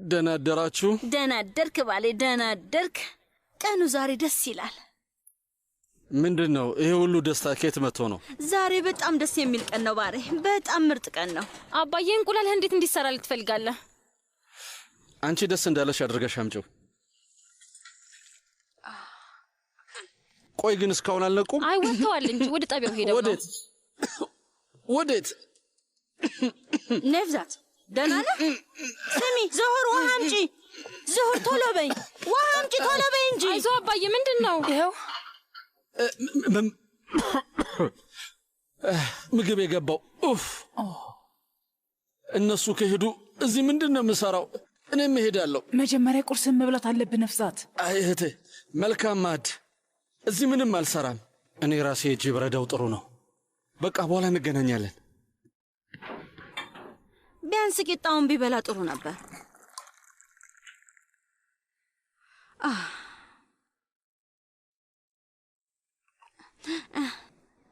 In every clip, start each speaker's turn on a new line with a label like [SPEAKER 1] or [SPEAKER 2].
[SPEAKER 1] ደህና አደራችሁ?
[SPEAKER 2] ደህና አደርክ ባሌ፣ ደህና አደርክ። ቀኑ ዛሬ ደስ ይላል።
[SPEAKER 1] ምንድነው ይሄ ሁሉ ደስታ ከየት መጥቶ ነው?
[SPEAKER 2] ዛሬ በጣም ደስ የሚል ቀን ነው ባሬ፣ በጣም ምርጥ ቀን ነው።
[SPEAKER 3] አባዬ እንቁላልህ እንዴት እንዲሰራል ትፈልጋለህ?
[SPEAKER 1] አንቺ ደስ እንዳለሽ አድርገሽ አምጪው። ቆይ ግን እስካሁን አልነቁም?
[SPEAKER 3] አይ ወጥተዋል እንጂ ወደ ጣቢያው ሄደው ነው።
[SPEAKER 1] ወዴት?
[SPEAKER 2] ነፍዛት ደህና ነህ? ስሚ ዙሁር፣ ውሃ አምጪ። ዙሁር ቶሎ በይ፣ ውሃ አምጪ ቶሎ በይ እንጂ።
[SPEAKER 3] አይዞህ አባዬ። ምንድነው? ይሄው
[SPEAKER 1] ምግብ የገባው። ኡፍ! እነሱ ከሄዱ እዚህ ምንድነው የምሰራው? እኔም እሄዳለሁ።
[SPEAKER 4] መጀመሪያ ቁርስን መብላት አለብህ ነፍሳት።
[SPEAKER 1] አይ እህቴ፣ መልካም ማድ። እዚህ ምንም አልሰራም። እኔ ራሴ እጅ ብረዳው ጥሩ ነው። በቃ በኋላ እንገናኛለን።
[SPEAKER 2] ቢያንስ ቂጣውን ቢበላ ጥሩ ነበር።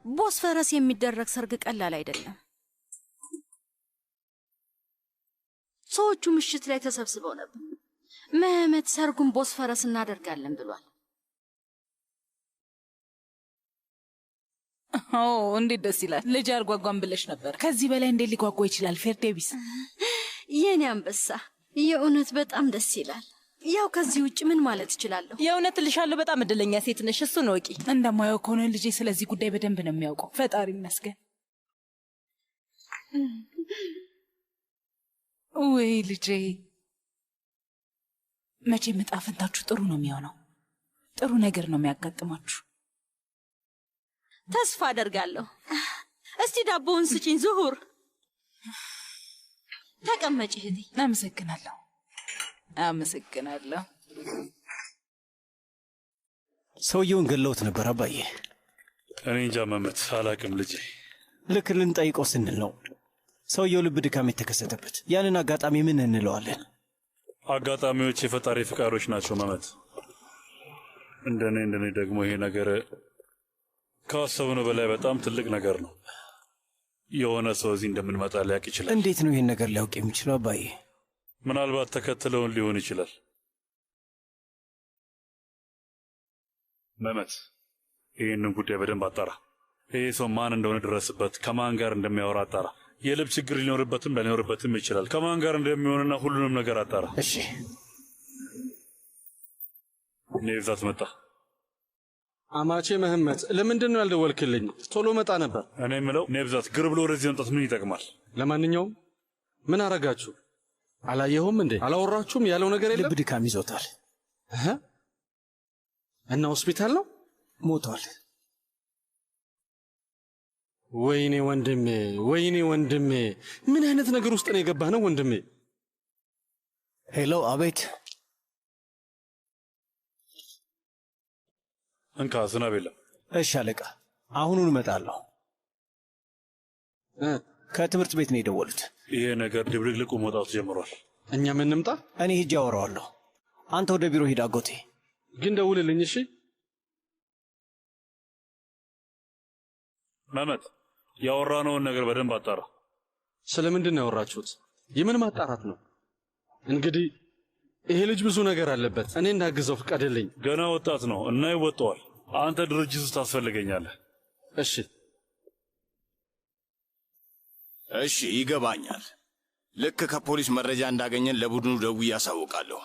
[SPEAKER 2] ቦስፈረስ የሚደረግ ሰርግ ቀላል አይደለም። ሰዎቹ ምሽት ላይ ተሰብስበው ነበር። መህመት ሰርጉን ቦስፈረስ እናደርጋለን ብሏል።
[SPEAKER 4] እንዴት ደስ ይላል። ልጅ አርጓጓን ብለሽ ነበር። ከዚህ በላይ እንዴት ሊጓጓ ይችላል? ፌርዴቢስ
[SPEAKER 2] የኔ አንበሳ፣ የእውነት በጣም ደስ ይላል። ያው ከዚህ ውጭ ምን ማለት እችላለሁ?
[SPEAKER 5] የእውነት ልሻለሁ። በጣም እድለኛ ሴት ነሽ። እሱን ወቂ።
[SPEAKER 4] እንደማየው ከሆነ ልጄ ስለዚህ ጉዳይ በደንብ ነው የሚያውቀው። ፈጣሪ ይመስገን። ወይ ልጄ፣ መቼም ዕጣ ፈንታችሁ ጥሩ ነው የሚሆነው። ጥሩ ነገር ነው የሚያጋጥማችሁ።
[SPEAKER 2] ተስፋ አደርጋለሁ። እስቲ ዳቦውን ስጪኝ ዙሁር። ተቀመጪ እህቴ።
[SPEAKER 4] አመሰግናለሁ።
[SPEAKER 6] ሰውየውን ገለውት ነበር አባዬ።
[SPEAKER 7] እኔ እንጃ መመት አላቅም ልጄ።
[SPEAKER 6] ልክ ልንጠይቀው ስንል ነው ሰውየው ልብ ድካም የተከሰተበት። ያንን አጋጣሚ ምን እንለዋለን?
[SPEAKER 7] አጋጣሚዎች የፈጣሪ ፍቃዶች ናቸው መመት። እንደኔ ደግሞ ይሄ ነገር ካሰብነው በላይ በጣም ትልቅ ነገር ነው። የሆነ ሰው እዚህ እንደምንመጣ ሊያውቅ ይችላል።
[SPEAKER 6] እንዴት ነው ይህን ነገር ሊያውቅ የሚችለው አባዬ?
[SPEAKER 7] ምናልባት ተከትለውን ሊሆን ይችላል። መመት ይህንን ጉዳይ በደንብ አጣራ። ይህ ሰው ማን እንደሆነ ድረስበት፣ ከማን ጋር እንደሚያወራ አጣራ። የልብ ችግር ሊኖርበትም ላይኖርበትም ይችላል። ከማን ጋር እንደሚሆንና ሁሉንም ነገር አጣራ።
[SPEAKER 6] እሺ።
[SPEAKER 7] ነብዛት መጣ።
[SPEAKER 1] አማቼ መህመት፣ ለምንድን ነው ያልደወልክልኝ? ቶሎ መጣ ነበር።
[SPEAKER 7] እኔ የምለው ነብዛት ግር ብሎ ወደዚህ መምጣት ምን ይጠቅማል?
[SPEAKER 1] ለማንኛውም ምን አረጋችሁ? አላየሁም እንዴ? አላወራችሁም? ያለው ነገር የለም?
[SPEAKER 6] ልብ ድካም ይዞታል
[SPEAKER 1] እና ሆስፒታል ነው?
[SPEAKER 6] ሞቷል።
[SPEAKER 1] ወይኔ ወንድሜ፣ ምን አይነት ነገር ውስጥ ነው የገባህ ነው ወንድሜ?
[SPEAKER 6] ሄሎ፣ አቤት።
[SPEAKER 7] እንካ ዝናብ የለም።
[SPEAKER 6] እሺ አለቃ፣ አሁኑን እመጣለሁ። ከትምህርት ቤት ነው የደወሉት።
[SPEAKER 7] ይሄ ነገር ድብልቅልቁ መውጣቱ ጀምሯል።
[SPEAKER 1] እኛ ምን እንምጣ?
[SPEAKER 6] እኔ ሂጅ አወራዋለሁ። አንተ ወደ ቢሮ ሂድ አጎቴ።
[SPEAKER 1] ግን ደውልልኝ እሺ?
[SPEAKER 7] መመት፣ ያወራነውን ነገር በደንብ አጣራ።
[SPEAKER 1] ስለምንድን ነው ያወራችሁት? የምን ማጣራት ነው? እንግዲህ ይሄ ልጅ ብዙ ነገር አለበት። እኔ እንዳግዘው ፍቀድልኝ።
[SPEAKER 7] ገና ወጣት ነው እና ይወጣዋል። አንተ ድርጅት ውስጥ ታስፈልገኛለህ።
[SPEAKER 8] እሺ ይገባኛል። ልክ ከፖሊስ መረጃ እንዳገኘን ለቡድኑ ደውዬ ያሳውቃለሁ።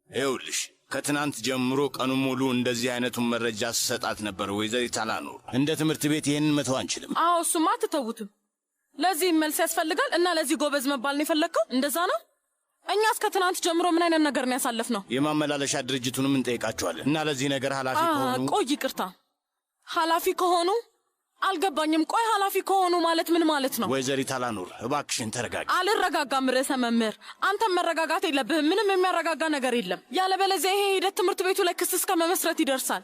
[SPEAKER 8] ይኸውልሽ ከትናንት ጀምሮ ቀኑን ሙሉ እንደዚህ አይነቱን መረጃ ስሰጣት ነበር ወይዘሪት አላኑር። እንደ ትምህርት ቤት ይሄንን መተው አንችልም።
[SPEAKER 5] አዎ እሱማ አትተውትም። ለዚህ መልስ ያስፈልጋል እና ለዚህ ጎበዝ መባል ነው የፈለግከው? እንደዛ ነው። እኛ እስከ ትናንት ጀምሮ ምን አይነት ነገር ነው ያሳለፍነው?
[SPEAKER 8] የማመላለሻ ድርጅቱንም እንጠይቃቸዋለን እና ለዚህ ነገር ኃላፊ ከሆኑ
[SPEAKER 5] ቆይ ይቅርታ፣ ኃላፊ ከሆኑ አልገባኝም። ቆይ ኃላፊ ከሆኑ ማለት ምን ማለት ነው?
[SPEAKER 8] ወይዘሪት አላኑር እባክሽን ተረጋጊ።
[SPEAKER 5] አልረጋጋም ርዕሰ መምህር። አንተም መረጋጋት የለብህም። ምንም የሚያረጋጋ ነገር የለም። ያለበለዚያ ይሄ ሂደት ትምህርት ቤቱ ላይ ክስ እስከ መመስረት ይደርሳል።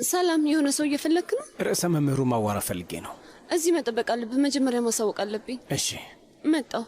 [SPEAKER 9] ሰላም፣ የሆነ ሰው እየፈለክ ነው?
[SPEAKER 6] ርዕሰ መምህሩ ማዋራት ፈልጌ ነው።
[SPEAKER 9] እዚህ መጠበቅ አለብህ። መጀመሪያ ማሳወቅ አለብኝ።
[SPEAKER 6] እሺ፣
[SPEAKER 9] መጣው።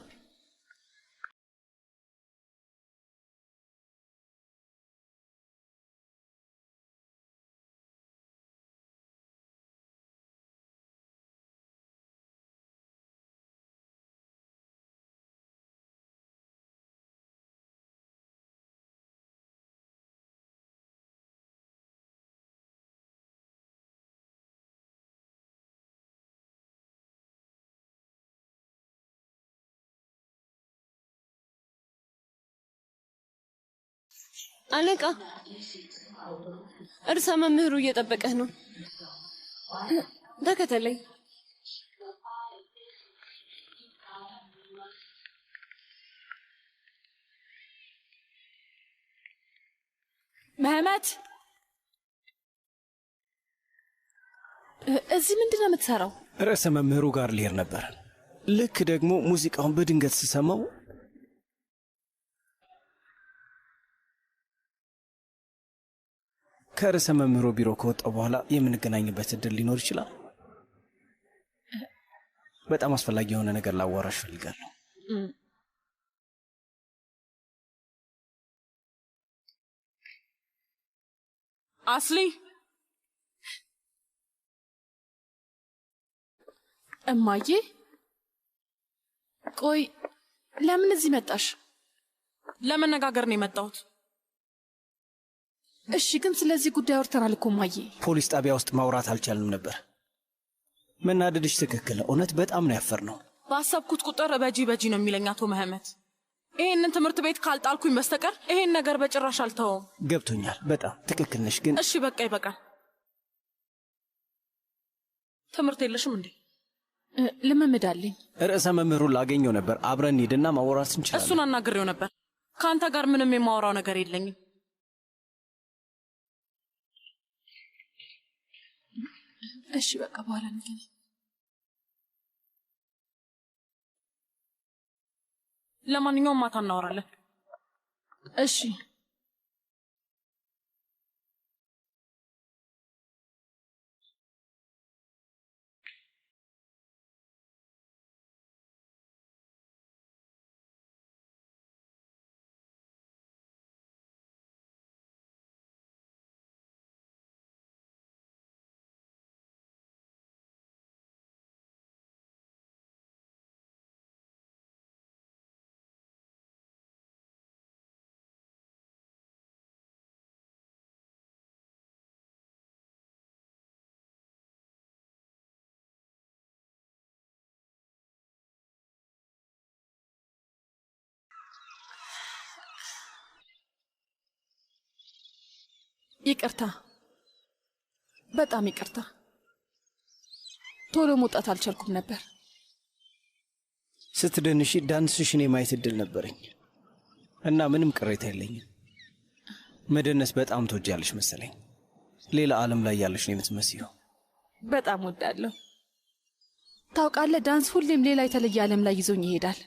[SPEAKER 9] አለቃ፣ እርሳ መምህሩ እየጠበቀህ ነው። ተከተለኝ።
[SPEAKER 5] መህመት፣ እዚህ ምንድን ነው የምትሰራው?
[SPEAKER 6] ርዕሰ መምህሩ ጋር ልሄድ ነበር። ልክ ደግሞ ሙዚቃውን በድንገት ስሰማው ከርዕሰ መምህሩ ቢሮ ከወጣው በኋላ የምንገናኝበት እድል ሊኖር ይችላል። በጣም አስፈላጊ የሆነ ነገር ላዋራሽ ፈልጋለሁ።
[SPEAKER 5] አስሊ፣ እማዬ፣ ቆይ ለምን እዚህ መጣሽ? ለመነጋገር ነው የመጣሁት። እሺ፣ ግን ስለዚህ ጉዳይ አውርተናል እኮ እማዬ።
[SPEAKER 6] ፖሊስ ጣቢያ ውስጥ ማውራት አልቻልንም ነበር። መናደድሽ ትክክል ነው። እውነት በጣም ነው ያፈርነው።
[SPEAKER 5] ባሰብኩት ቁጥር በጂ ነው የሚለኝ አቶ መህመት። ይሄንን ትምህርት ቤት ካልጣልኩኝ በስተቀር ይሄን ነገር በጭራሽ አልተውም።
[SPEAKER 6] ገብቶኛል። በጣም ትክክል ነሽ። ግን
[SPEAKER 5] እሺ፣ በቃ ይበቃል። ትምህርት የለሽም እንዴ? ልምምድ አለኝ።
[SPEAKER 6] ርዕሰ መምህሩን ላገኘው ነበር። አብረን ሂድና ማውራት እንችላለን።
[SPEAKER 5] እሱን አናግሬው ነበር። ከአንተ ጋር ምንም የማወራው ነገር የለኝም። እሺ፣ በቃ በኋላ እንገናኝ። ለማንኛውም ማታ እናወራለን። እሺ። ይቅርታ፣ በጣም ይቅርታ። ቶሎ መውጣት አልቻልኩም ነበር።
[SPEAKER 6] ስትደንሺ ዳንስሽን የማየት እድል ነበረኝ እና ምንም ቅሬታ የለኝም። መደነስ በጣም ትወጃለሽ መሰለኝ። ሌላ ዓለም ላይ ያለሽ ነው የምትመስዪው።
[SPEAKER 5] በጣም ወዳለሁ። ታውቃለህ፣ ዳንስ ሁሌም ሌላ የተለየ ዓለም ላይ ይዞኝ ይሄዳል።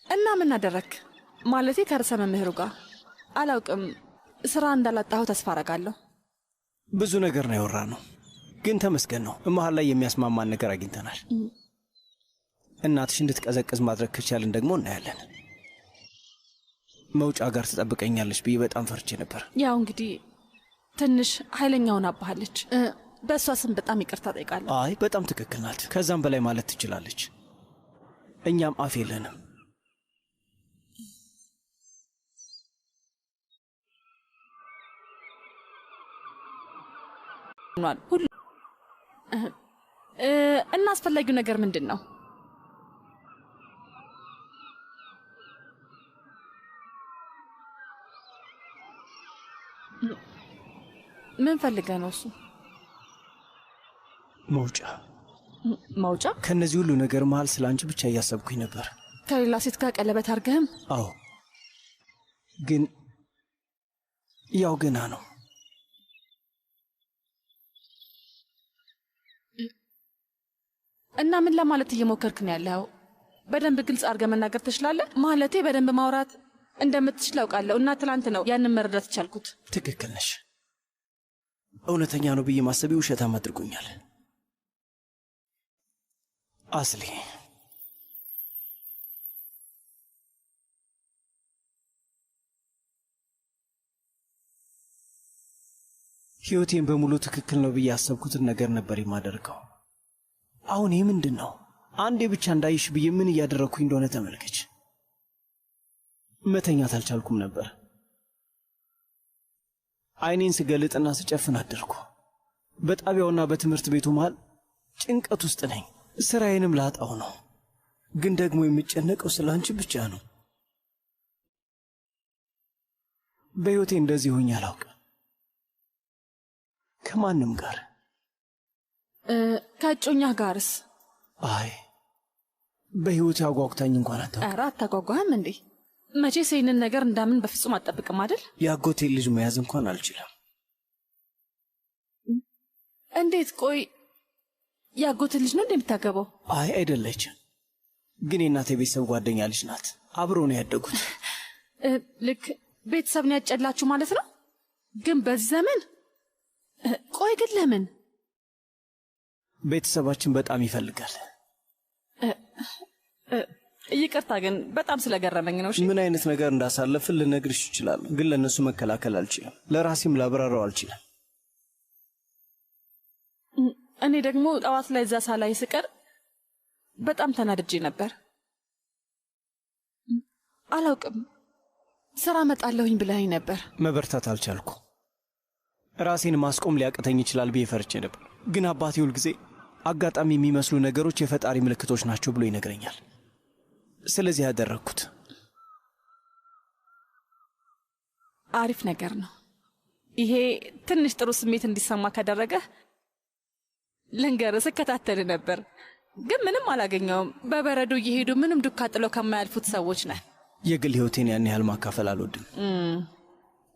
[SPEAKER 5] እና ምን አደረክ? ማለቴ ከርዕሰ መምህሩ ጋር አላውቅም። ስራ እንዳላጣሁ ተስፋ አረጋለሁ።
[SPEAKER 6] ብዙ ነገር ነው ያወራነው፣ ግን ተመስገን ነው መሀል ላይ የሚያስማማን ነገር አግኝተናል። እናትሽ እንድትቀዘቅዝ ማድረግ ከቻልን ደግሞ እናያለን። መውጫ ጋር ትጠብቀኛለች ብዬ በጣም ፈርቼ ነበር።
[SPEAKER 5] ያው እንግዲህ ትንሽ ኃይለኛውን አባሃለች። በእሷ ስም በጣም ይቅርታ ጠይቃለሁ።
[SPEAKER 6] አይ በጣም ትክክል ናት። ከዛም በላይ ማለት ትችላለች። እኛም አፍ የለንም።
[SPEAKER 5] እና አስፈላጊው ነገር ምንድን ነው? ምን ፈልገህ ነው? እሱ
[SPEAKER 6] መውጫ
[SPEAKER 5] መውጫ?
[SPEAKER 6] ከነዚህ ሁሉ ነገር መሃል ስለ አንቺ ብቻ እያሰብኩኝ ነበር።
[SPEAKER 5] ከሌላ ሴት ጋር ቀለበት አድርገህም?
[SPEAKER 6] አዎ፣ ግን ያው ገና ነው።
[SPEAKER 5] እና ምን ለማለት እየሞከርክ ነው ያለው? በደንብ ግልጽ አድርገህ መናገር ትችላለህ? ማለቴ በደንብ ማውራት እንደምትችል አውቃለሁ እና ትናንት ነው ያንን መረዳት ቻልኩት።
[SPEAKER 6] ትክክል ነሽ። እውነተኛ ነው ብዬ ማሰቤ ውሸታም አድርጎኛል። አስሊ ሕይወቴን በሙሉ ትክክል ነው ብዬ ያሰብኩትን ነገር ነበር የማደርገው። አሁን ይህ ምንድን ነው? አንዴ ብቻ እንዳይሽ ብዬ ምን እያደረግኩኝ እንደሆነ ተመልከች። መተኛት አልቻልኩም ነበር። አይኔን ስገልጥና ስጨፍን አደርኩ። በጣቢያውና በትምህርት ቤቱ መሃል ጭንቀት ውስጥ ነኝ። ስራዬንም ላጣው ነው። ግን ደግሞ የምጨነቀው ስለ አንቺ ብቻ ነው። በሕይወቴ እንደዚህ ሆኜ አላውቅም። ከማንም ጋር
[SPEAKER 5] ከእጮኛህ ጋርስ?
[SPEAKER 6] አይ በሕይወቴ አጓጉታኝ እንኳን አታውቅም።
[SPEAKER 5] ኧረ አታጓጓህም እንዴ? መቼስ ይህንን ነገር እንዳምን በፍጹም አትጠብቅም አይደል?
[SPEAKER 6] የአጎቴን ልጅ መያዝ እንኳን አልችልም።
[SPEAKER 5] እንዴት? ቆይ የአጎትን ልጅ ነው እንደምታገባው?
[SPEAKER 6] አይ አይደለችም፣ ግን የእናቴ ቤተሰብ ጓደኛ ልጅ ናት። አብሮ ነው ያደጉት።
[SPEAKER 5] ልክ ቤተሰብን ያጨላችሁ ማለት ነው? ግን በዚህ ዘመን ቆይ ግን ለምን?
[SPEAKER 6] ቤተሰባችን በጣም ይፈልጋል።
[SPEAKER 5] ይቅርታ ግን በጣም ስለገረመኝ ነው።
[SPEAKER 6] ምን አይነት ነገር እንዳሳለፍን ልነግርሽ እችላለሁ፣ ግን ለእነሱ መከላከል አልችልም። ለራሴም ላብራራው አልችልም።
[SPEAKER 5] እኔ ደግሞ ጠዋት ላይ እዛ ሳላይ ስቀር በጣም ተናድጄ ነበር። አላውቅም፣ ስራ መጣለሁኝ ብለኸኝ ነበር።
[SPEAKER 6] መበርታት አልቻልኩ። ራሴን ማስቆም ሊያቅተኝ ይችላል ብዬ ፈርቼ ነበር። ግን አባቴ ሁልጊዜ አጋጣሚ የሚመስሉ ነገሮች የፈጣሪ ምልክቶች ናቸው ብሎ ይነግረኛል። ስለዚህ ያደረግኩት
[SPEAKER 5] አሪፍ ነገር ነው። ይሄ ትንሽ ጥሩ ስሜት እንዲሰማ ካደረገ ልንገርህ፣ ስከታተል ነበር ግን ምንም አላገኘውም። በበረዶ እየሄዱ ምንም ዱካ ጥለው ከማያልፉት ሰዎች ነህ።
[SPEAKER 6] የግል ህይወቴን ያን ያህል ማካፈል አልወድም።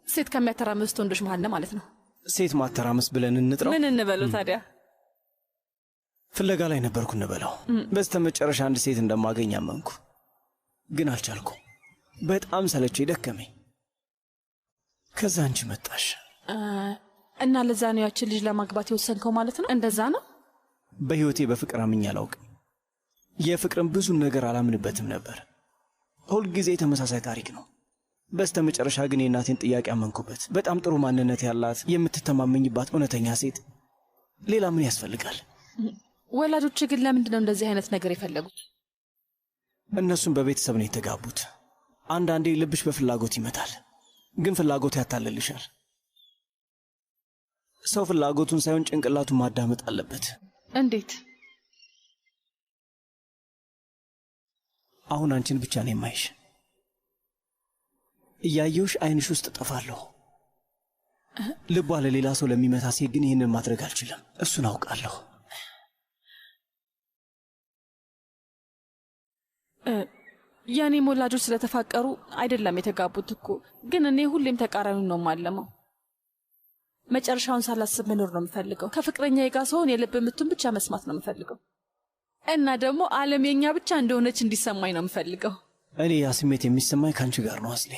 [SPEAKER 5] ሴት ከሚያተራምሱት ወንዶች መሃል ነው ማለት ነው።
[SPEAKER 6] ሴት ማተራመስ ብለን እንጥራው።
[SPEAKER 5] ምን እንበለው ታዲያ?
[SPEAKER 6] ፍለጋ ላይ ነበርኩ እንበለው። በስተመጨረሻ አንድ ሴት እንደማገኝ አመንኩ፣ ግን አልቻልኩ። በጣም ሰለቼ ደከመኝ። ከዛ አንቺ መጣሽ
[SPEAKER 5] እና ለዛ ነው ያችን ልጅ ለማግባት የወሰንከው ማለት ነው? እንደዛ ነው።
[SPEAKER 6] በህይወቴ በፍቅር አምኜ አላውቅም። የፍቅርን ብዙ ነገር አላምንበትም ነበር። ሁልጊዜ ተመሳሳይ ታሪክ ነው። በስተመጨረሻ ግን የእናቴን ጥያቄ አመንኩበት። በጣም ጥሩ ማንነት ያላት የምትተማመኝባት እውነተኛ ሴት። ሌላ ምን ያስፈልጋል?
[SPEAKER 5] ወላጆች ግን ለምንድን ነው እንደዚህ አይነት ነገር የፈለጉት?
[SPEAKER 6] እነሱም በቤተሰብ ነው የተጋቡት። አንዳንዴ ልብሽ በፍላጎት ይመታል፣ ግን ፍላጎት ያታልልሻል። ሰው ፍላጎቱን ሳይሆን ጭንቅላቱን ማዳመጥ አለበት።
[SPEAKER 5] እንዴት?
[SPEAKER 6] አሁን አንቺን ብቻ ነው የማይሽ። እያየሁሽ አይንሽ ውስጥ ጠፋለሁ። ልቧ ለሌላ ሰው ለሚመታ ሴት ግን ይህንን ማድረግ አልችልም። እሱን አውቃለሁ።
[SPEAKER 5] የእኔም ወላጆች ስለተፋቀሩ አይደለም የተጋቡት እኮ። ግን እኔ ሁሌም ተቃራኒውን ነው የማለመው። መጨረሻውን ሳላስብ መኖር ነው የምፈልገው። ከፍቅረኛዬ ጋር ስሆን የልብ ምቱን ብቻ መስማት ነው የምፈልገው እና ደግሞ ዓለም የኛ ብቻ እንደሆነች እንዲሰማኝ ነው የምፈልገው።
[SPEAKER 6] እኔ ያ ስሜት የሚሰማኝ ከአንቺ ጋር ነው አስሌ።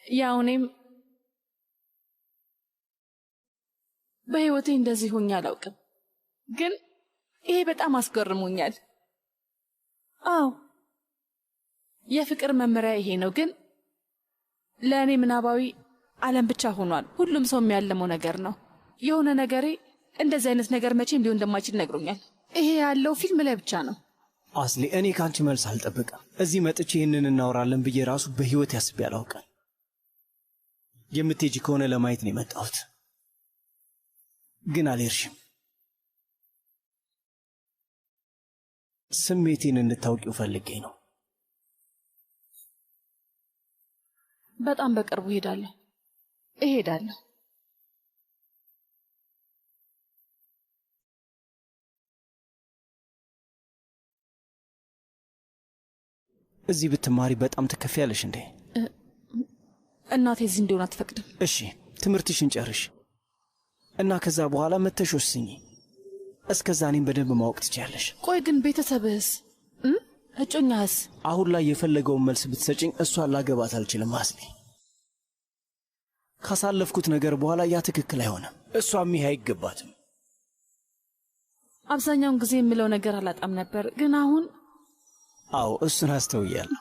[SPEAKER 5] ያው እኔም በሕይወቴ እንደዚህ ሆኜ አላውቅም፣ ግን ይሄ በጣም አስገርሞኛል። አዎ የፍቅር መመሪያ ይሄ ነው፣ ግን ለእኔ ምናባዊ ዓለም ብቻ ሆኗል። ሁሉም ሰው የሚያለመው ነገር ነው። የሆነ ነገሬ እንደዚህ አይነት ነገር መቼም ሊሆን እንደማይችል ነግሮኛል። ይሄ ያለው ፊልም ላይ ብቻ ነው።
[SPEAKER 6] አስሌ እኔ ከአንቺ መልስ አልጠብቅም። እዚህ መጥቼ ይህንን እናወራለን ብዬ ራሱ በሕይወት ያስቤ አላውቅም። የምትሄጂ ከሆነ ለማየት ነው የመጣሁት፣ ግን አልሄድሽም። ስሜቴን እንድታውቂው ፈልጌ ነው።
[SPEAKER 5] በጣም በቅርቡ እሄዳለሁ።
[SPEAKER 6] እዚህ ብትማሪ በጣም ትከፍያለሽ እንዴ?
[SPEAKER 5] እናቴ እዚህ እንዲሆን አትፈቅድም።
[SPEAKER 6] እሺ ትምህርትሽን ጨርሽ እና ከዛ በኋላ መተሽ ወስኚ። እስከዛ እኔም በደንብ ማወቅ ትችያለሽ።
[SPEAKER 5] ቆይ ግን ቤተሰብህስ እጮኛህስ?
[SPEAKER 6] አሁን ላይ የፈለገውን መልስ ብትሰጭኝ እሷን ላገባት አልችልም አስሊ። ካሳለፍኩት ነገር በኋላ ያ ትክክል አይሆንም። እሷም ይሄ አይገባትም።
[SPEAKER 5] አብዛኛውን ጊዜ የምለው ነገር አላጣም ነበር፣ ግን አሁን
[SPEAKER 6] አዎ እሱን አስተውያለሁ።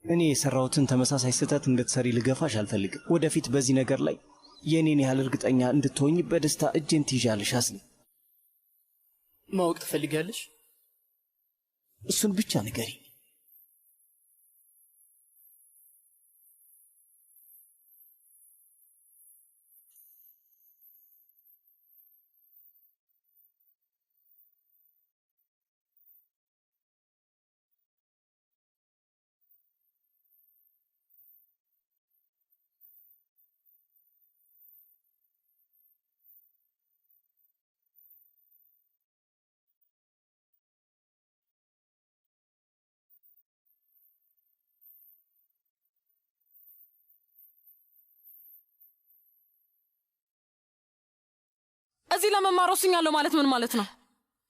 [SPEAKER 6] እኔ የሰራሁትን ተመሳሳይ ስህተት እንድትሰሪ ልገፋሽ አልፈልግም። ወደፊት በዚህ ነገር ላይ የእኔን ያህል እርግጠኛ እንድትሆኝ በደስታ እጄን ትይዣለሽ አስሊ።
[SPEAKER 10] ማወቅ ትፈልጋለሽ?
[SPEAKER 6] እሱን ብቻ ንገሪኝ።
[SPEAKER 5] እዚህ ለመማር ወስኛለሁ ማለት ምን ማለት ነው?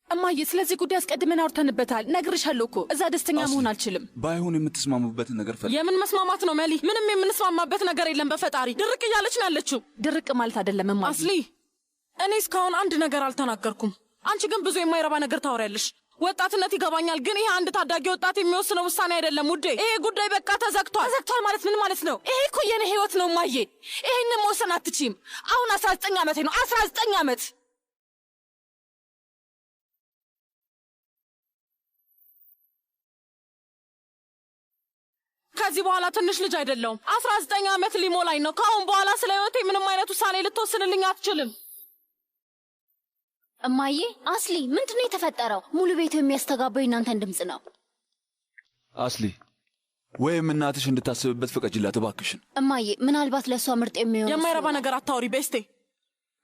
[SPEAKER 5] እማዬ ስለዚህ ጉዳይ አስቀድመን አውርተንበታል። ነግርሻለሁ እኮ እዛ ደስተኛ መሆን አልችልም።
[SPEAKER 11] ባይሆን የምትስማሙበትን ነገር ፈልግ።
[SPEAKER 5] የምን መስማማት ነው መሊ? ምንም የምንስማማበት ነገር የለም። በፈጣሪ ድርቅ እያለች ነው ያለችው። ድርቅ ማለት አይደለም እማዬ። አስሊ እኔ እስካሁን አንድ ነገር አልተናገርኩም። አንቺ ግን ብዙ የማይረባ ነገር ታወሪያለሽ። ወጣትነት ይገባኛል፣ ግን ይሄ አንድ ታዳጊ ወጣት የሚወስነው ውሳኔ አይደለም ውዴ። ይሄ ጉዳይ በቃ ተዘግቷል። ተዘግቷል ማለት ምን ማለት ነው? ይሄ እኮ የኔ ህይወት ነው እማዬ። ይሄንን መወሰን አትችይም። አሁን 19 ዓመቴ ነው። 19 ዓመት ከዚህ በኋላ ትንሽ ልጅ አይደለሁም። 19 ዓመት ሊሞላኝ ነው። ከአሁን በኋላ ስለ ህይወቴ ምንም አይነት ውሳኔ ልትወስንልኝ አትችልም።
[SPEAKER 12] እማዬ አስሊ ምንድነው የተፈጠረው? ሙሉ ቤቱ የሚያስተጋባው እናንተን ድምጽ ነው።
[SPEAKER 11] አስሊ ወይም እናትሽ እንድታስብበት ፍቀጅላት እባክሽን።
[SPEAKER 12] እማዬ ምናልባት ለእሷ ምርጥ የሚሆን
[SPEAKER 5] የማይረባ ነገር አታውሪ ቤስቴ።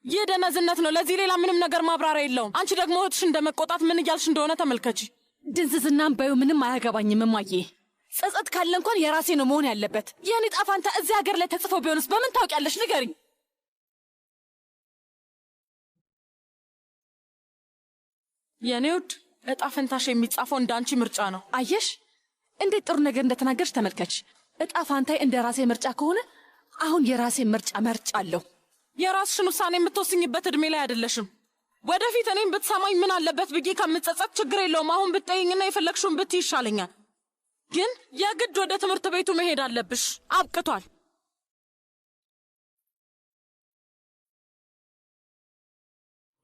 [SPEAKER 5] ይህ ደነዝነት ነው። ለዚህ ሌላ ምንም ነገር ማብራሪያ የለውም። አንቺ ደግሞ እህትሽ እንደመቆጣት ምን እያልሽ እንደሆነ ተመልከቺ። ድንዝዝናም ባዩ ምንም አያገባኝም እማዬ። ጸጸት ካለ እንኳን የራሴ ነው መሆን ያለበት። የኔ ጣፋንታ እዚህ ሀገር ላይ ተጽፎ ቢሆንስ በምን ታውቂያለሽ? ንገሪኝ። የኔ ውድ እጣ ፈንታሽ የሚጻፈው እንደ አንቺ ምርጫ ነው። አየሽ እንዴት ጥሩ ነገር እንደተናገርሽ ተመልከች። እጣ ፋንታይ እንደ ራሴ ምርጫ ከሆነ አሁን የራሴ ምርጫ መርጫለሁ። የራስሽን ውሳኔ የምትወስኝበት እድሜ ላይ አይደለሽም። ወደፊት እኔም ብትሰማኝ ምን አለበት ብዬ ከምትጸጸት ችግር የለውም አሁን ብትጠይኝና የፈለግሽውን ብትይ ይሻለኛል። ግን የግድ ወደ ትምህርት ቤቱ መሄድ አለብሽ። አብቅቷል።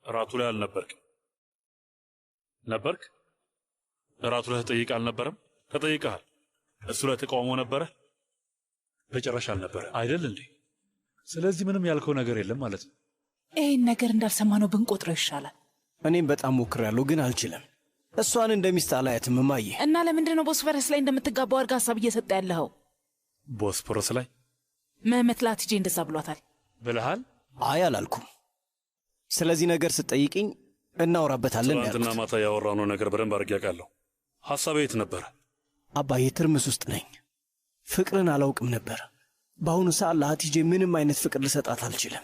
[SPEAKER 7] እራቱ ላይ አልነበርክም? ነበርክ? እራቱ ላይ ተጠይቅ አልነበረም? ተጠይቀሃል። እሱ ላይ ተቃውሞ ነበረ? በጭራሽ አልነበረ አይደል እንዴ? ስለዚህ ምንም ያልከው ነገር የለም ማለት ነው።
[SPEAKER 4] ይህን ነገር እንዳልሰማነው ብንቆጥረው ይሻላል።
[SPEAKER 6] እኔም በጣም ሞክሬያለሁ፣ ግን አልችልም። እሷን እንደሚስት አላያትም እማዬ።
[SPEAKER 4] እና ለምንድን ነው ቦስፈረስ ላይ እንደምትጋባው አድርጋ ሀሳብ እየሰጠ ያለኸው?
[SPEAKER 7] ቦስፖረስ ላይ
[SPEAKER 4] መህመት ላትጄ እንደዛ ብሏታል
[SPEAKER 7] ብለሃል?
[SPEAKER 6] አይ አላልኩም። ስለዚህ ነገር ስትጠይቅኝ እናወራበታለን ያልኩት።
[SPEAKER 7] ትናንትና ማታ ያወራነው ነገር በደንብ አድርጌ አውቃለሁ። ሐሳቤ የት ነበረ?
[SPEAKER 6] አባዬ ትርምስ ውስጥ ነኝ። ፍቅርን አላውቅም ነበር። በአሁኑ ሰዓት ለሀቲጄ ምንም አይነት ፍቅር ልሰጣት አልችልም።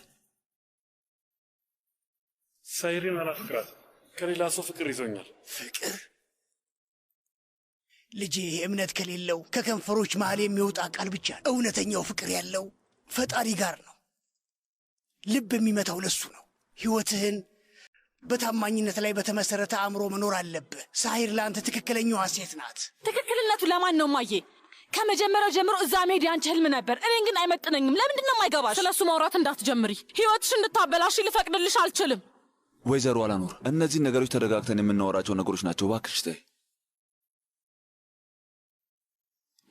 [SPEAKER 7] ሳይሪን አላፍቅራት፣ ከሌላ ሰው ፍቅር ይዞኛል።
[SPEAKER 10] ፍቅር ልጄ እምነት ከሌለው ከከንፈሮች መሃል የሚወጣ ቃል ብቻ ነው። እውነተኛው ፍቅር ያለው ፈጣሪ ጋር ነው። ልብ የሚመታው ለሱ ነው። ሕይወትህን በታማኝነት ላይ በተመሰረተ አእምሮ መኖር አለብህ። ሳሂር ለአንተ ትክክለኛዋ ሴት ናት።
[SPEAKER 5] ትክክልነቱ ለማን ነው ማዬ? ከመጀመሪያው ጀምሮ እዛ መሄድ ያንቺ ህልም ነበር። እኔን ግን አይመጥነኝም። ለምንድን ነው የማይገባሽ? ስለሱ ማውራት እንዳትጀምሪ። ሕይወትሽ እንድታበላሽ ልፈቅድልሽ አልችልም።
[SPEAKER 11] ወይዘሮ አላኖር፣ እነዚህ ነገሮች ተደጋግተን የምናወራቸው ነገሮች ናቸው። እባክሽ ተይ።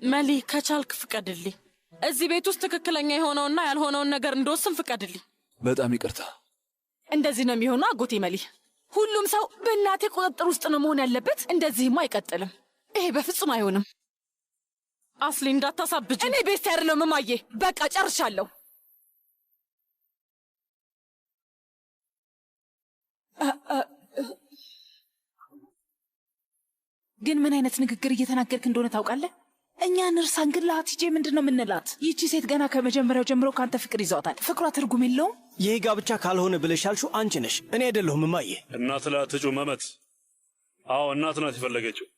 [SPEAKER 5] መሊ ከቻልክ ፍቀድልኝ። እዚህ ቤት ውስጥ ትክክለኛ የሆነውና ያልሆነውን ነገር እንደወስን ፍቀድልኝ።
[SPEAKER 11] በጣም ይቅርታ።
[SPEAKER 5] እንደዚህ ነው የሚሆነው አጎቴ መሊ። ሁሉም ሰው በእናቴ ቁጥጥር ውስጥ ነው መሆን ያለበት። እንደዚህማ አይቀጥልም። ይሄ በፍጹም አይሆንም። አስሊ እንዳታሳብጅ። እኔ ቤት አይደለም እማዬ። በቃ ጨርሻለሁ።
[SPEAKER 4] ግን ምን አይነት ንግግር እየተናገርክ እንደሆነ ታውቃለህ? እኛን እርሳን፣ ግን ለሀቲጄ ምንድን ነው የምንላት? ይቺ ሴት ገና ከመጀመሪያው ጀምሮ ከአንተ ፍቅር ይዟታል። ፍቅሯ ትርጉም የለውም።
[SPEAKER 6] ይሄ ጋብቻ ካልሆነ ብለሽ ያልሽው አንቺ ነሽ፣ እኔ አይደለሁም እማዬ።
[SPEAKER 7] እናት ላይ አትጩ መመት። አዎ እናት ናት የፈለገችው።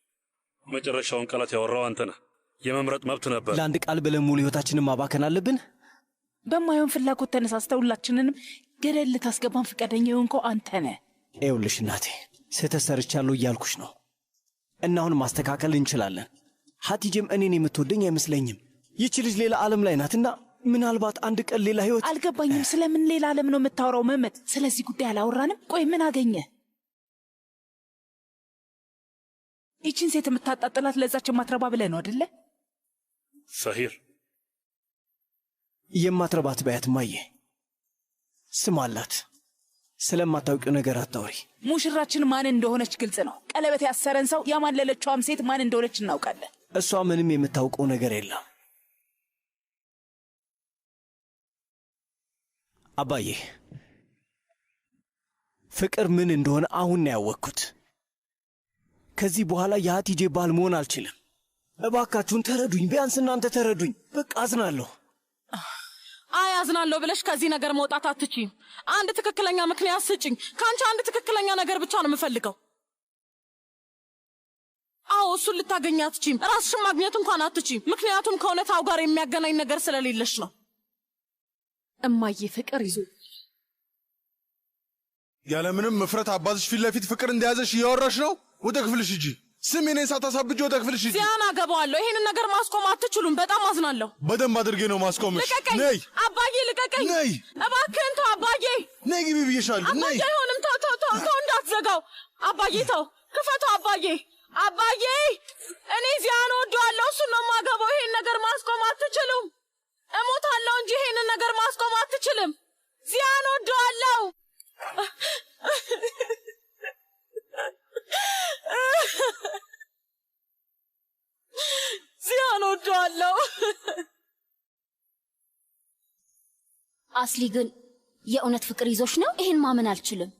[SPEAKER 7] መጨረሻውን ቃላት ያወራው አንተ ነህ። የመምረጥ መብት ነበር።
[SPEAKER 6] ለአንድ ቃል ብለን ሙሉ ህይወታችንን ማባከን አለብን?
[SPEAKER 4] በማየውን ፍላጎት ተነሳስተ ሁላችንንም ገደል ልታስገባን ፈቃደኛ የሆንከው አንተ ነህ።
[SPEAKER 6] ይኸውልሽ እናቴ፣ ስህተት ሰርቻለሁ እያልኩሽ ነው እና አሁን ማስተካከል እንችላለን። ሀቲጄም እኔን የምትወደኝ አይመስለኝም። ይቺ ልጅ ሌላ ዓለም ላይ ናትና ምናልባት አንድ ቀን ሌላ ህይወት።
[SPEAKER 4] አልገባኝም። ስለምን ሌላ ዓለም ነው የምታወራው መመት? ስለዚህ ጉዳይ አላወራንም። ቆይ ምን አገኘ? ይቺን ሴት የምታጣጥላት ለዛች የማትረባ ብለህ ነው አደለ?
[SPEAKER 7] ሰሂር
[SPEAKER 6] የማትረባት ባያት ማየ ስም አላት። ስለማታውቂው ነገር አታውሪ።
[SPEAKER 4] ሙሽራችን ማን እንደሆነች ግልጽ ነው። ቀለበት ያሰረን ሰው ያማለለችዋም ሴት ማን እንደሆነች እናውቃለን።
[SPEAKER 6] እሷ ምንም የምታውቀው ነገር የለም። አባዬ ፍቅር ምን እንደሆነ አሁን ነው ያወቅኩት። ከዚህ በኋላ የሀቲጄ ባል መሆን አልችልም። እባካችሁን ተረዱኝ፣ ቢያንስ እናንተ ተረዱኝ። በቃ አዝናለሁ።
[SPEAKER 13] አይ አዝናለሁ ብለሽ ከዚህ ነገር መውጣት አትችይም። አንድ ትክክለኛ ምክንያት ስጭኝ። ከአንቺ አንድ ትክክለኛ ነገር ብቻ ነው የምፈልገው። አዎ እሱን ልታገኝ አትችይም። ራስሽን ማግኘት እንኳን አትችይም። ምክንያቱም ከእውነታው ጋር የሚያገናኝ ነገር ስለሌለሽ ነው።
[SPEAKER 5] እማዬ ፍቅር ይዞ
[SPEAKER 14] ያለምንም ምፍረት አባትሽ ፊት ለፊት ፍቅር እንደያዘሽ እያወራሽ ነው። ወደ ክፍልሽ ሂጂ። ስም የኔን ሳታሳብጂ ወደ ክፍልሽ ሂጂ።
[SPEAKER 13] ዚያን አገባዋለሁ። ይሄንን ነገር ማስቆም አትችሉም። በጣም አዝናለሁ።
[SPEAKER 14] በደንብ አድርጌ ነው ማስቆምሽ።
[SPEAKER 13] ልቀቀኝ!
[SPEAKER 14] ነይ
[SPEAKER 13] አባዬ ልቀቀኝ!
[SPEAKER 14] ነይ!
[SPEAKER 13] እባክህን ተው አባዬ!
[SPEAKER 14] ነይ ግቢ ብዬሻለሁ። ነይ!
[SPEAKER 13] አባዬ አይሆንም። ተው እንዳትዘጋው አባዬ። ተው ክፈተው አባዬ! አባዬ እኔ ዚያን እወደዋለሁ። እሱን ነው የማገባው። ይሄን ነገር ማስቆም አትችሉም። እሞታለሁ እንጂ ይሄንን ነገር ማስቆም አትችልም። ዚያን እወደዋለሁ። ዚያን እወደዋለሁ።
[SPEAKER 12] አስሊ ግን የእውነት ፍቅር ይዞሽ ነው? ይሄን ማመን አልችልም።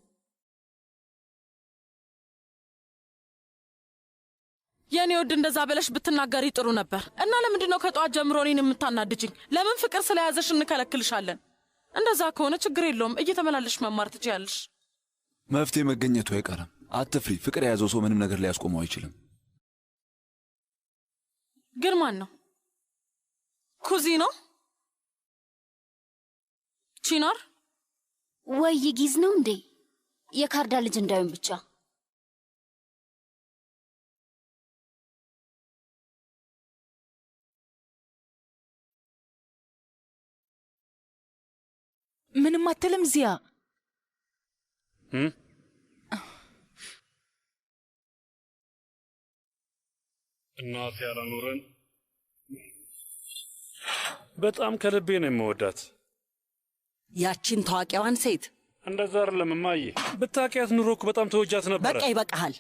[SPEAKER 13] የኔ ወድ እንደዛ ብለሽ ብትናገሪ ጥሩ ነበር። እና ለምንድን ነው ከጠዋት ጀምሮ እኔን የምታናድጅኝ? ለምን ፍቅር ስለያዘሽ እንከለክልሻለን? እንደዛ ከሆነ ችግር የለውም፣ እየተመላለሽ መማር ትችያለሽ።
[SPEAKER 11] መፍትሄ መገኘቱ አይቀርም። አትፍሪ። ፍቅር የያዘው ሰው ምንም ነገር ሊያስቆመው አይችልም።
[SPEAKER 13] ግን ማን ነው? ኩዚ ነው? ቺናር
[SPEAKER 12] ወይ ይጊዝ ነው እንዴ? የካርዳ ልጅ እንዳይሆን ብቻ።
[SPEAKER 4] ምንም አትልም ዚያ?
[SPEAKER 7] እናቴ ያላኖረን በጣም ከልቤ ነው የምወዳት።
[SPEAKER 15] ያቺን ታዋቂዋን ሴት
[SPEAKER 7] እንደዛ አይደለም እማዬ። ብታውቂያት ኑሮ እኮ በጣም ተወጃት ነበረ።
[SPEAKER 15] በቃ ይበቃሃል።